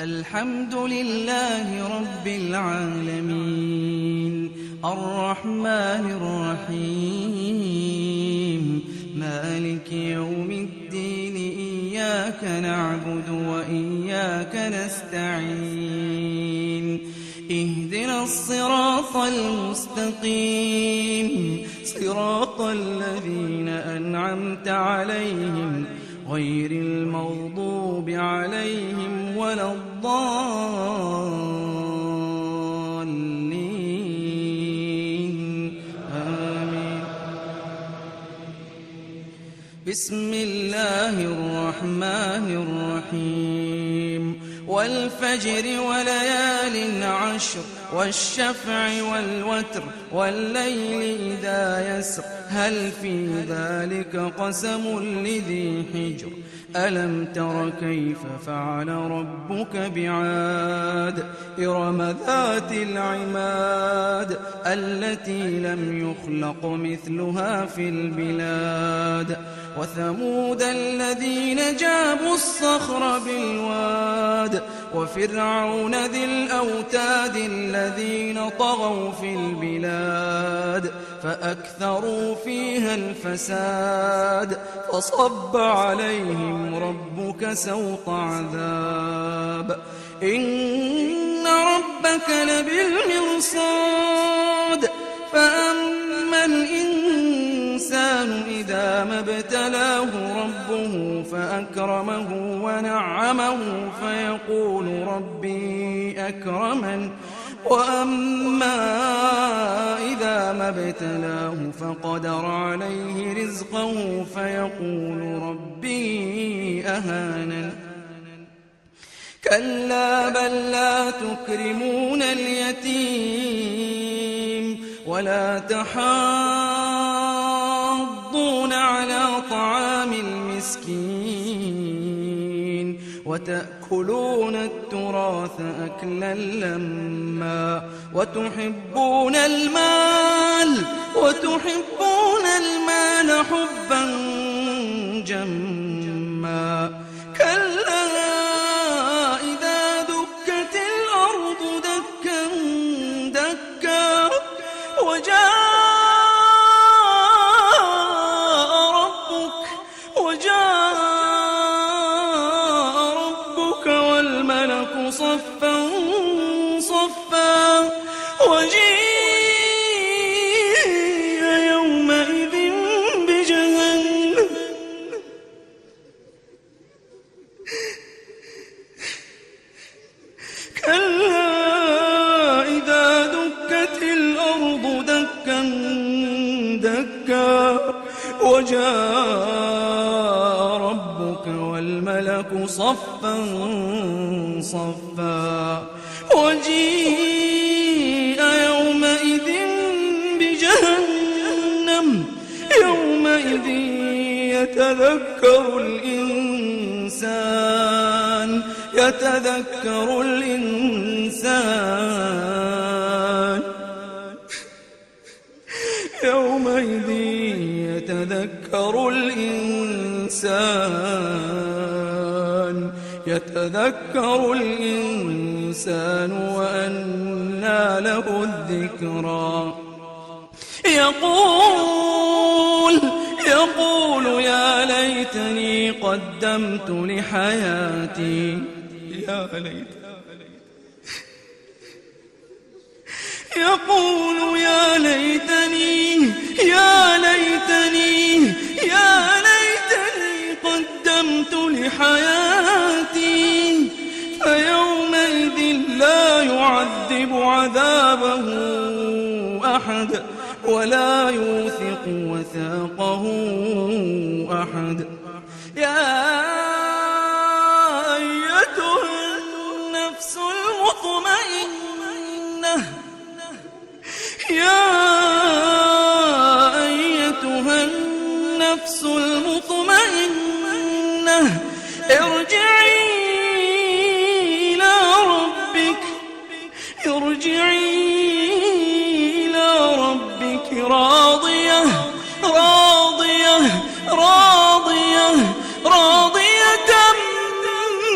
الحمد لله رب العالمين الرحمن الرحيم مالك يوم الدين إياك نعبد وإياك نستعين اهدنا الصراط المستقيم صراط الذين أنعمت عليهم غير المغضوب عليهم ولا الضالين آمين. بسم الله الرحمن الرحيم والفجر وليال عشر والشفع والوتر والليل إذا يسر هل في ذلك قسم لذي حجر ألم تر كيف فعل ربك بعاد إرم ذات العماد التي لم يخلق مثلها في البلاد وثمود الذين جابوا الصخر بالواد وفرعون ذي الأوتاد الذين طغوا في البلاد فأكثروا فيها الفساد فصب عليهم ربك سوط عذاب إن ربك لبالمرصاد فأما الإنسان إذا ما ابتلاه ربه فأكرمه ونعمه فيقول ربي أكرمن وأما إذا ما ابتلاه فقدر عليه رزقه فيقول ربي أهانن كلا بل لا تكرمون اليتيم ولا تحاضون على طعام المسكين وتأكلون التراث أكلا لما وتحبون المال حبا جما كلا إذا دكت الأرض دكا دكا وجاء ربك والملك صفا صفا وجيء يومئذ بجهنم كلا إذا دكت الأرض دكا دكا وجاء ربك والملك صفا صفا وجيء يومئذ بجهنم يومئذ يتذكر الإنسان يومئذ يتذكر الإنسان وأنى له الذكرى يقول يا ليتني قدمت لحياتي يقول يا ليتني قدمت لحياتي فيومئذ لا يعذب عذابه أحد ولا يوثق وثاقه أحد يا أيتها النفس المطمئنة ارجعي إلى ربك راضية راضية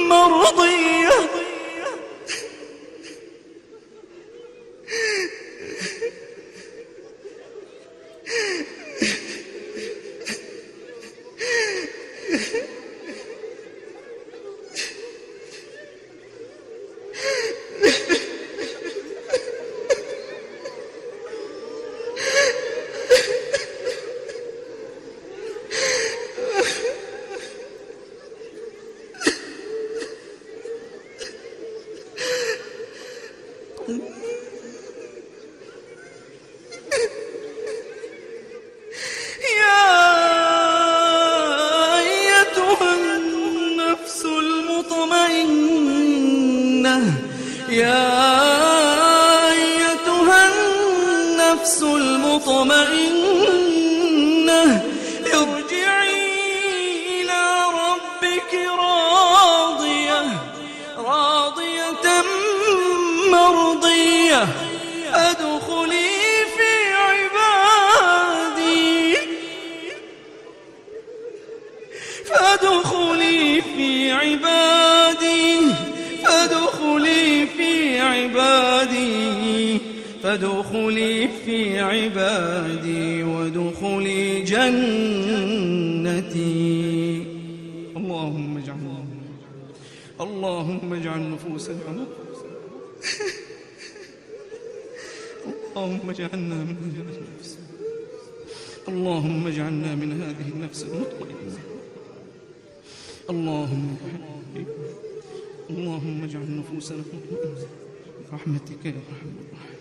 مرضية المطمئنة يا أيتها النفس المطمئنة ارجعي إلى ربك راضية مرضية فادخلي في عبادي فادخلي في عبادي وادخلي جنتي. اللهم اجعل نفوسنا اللهم اجعلنا من هذه النفس اللهم اجعلنا من هذه النفس المطمئنة. اللهم اجعل نفوسنا مطمئنة برحمتك يا ارحم الراحمين.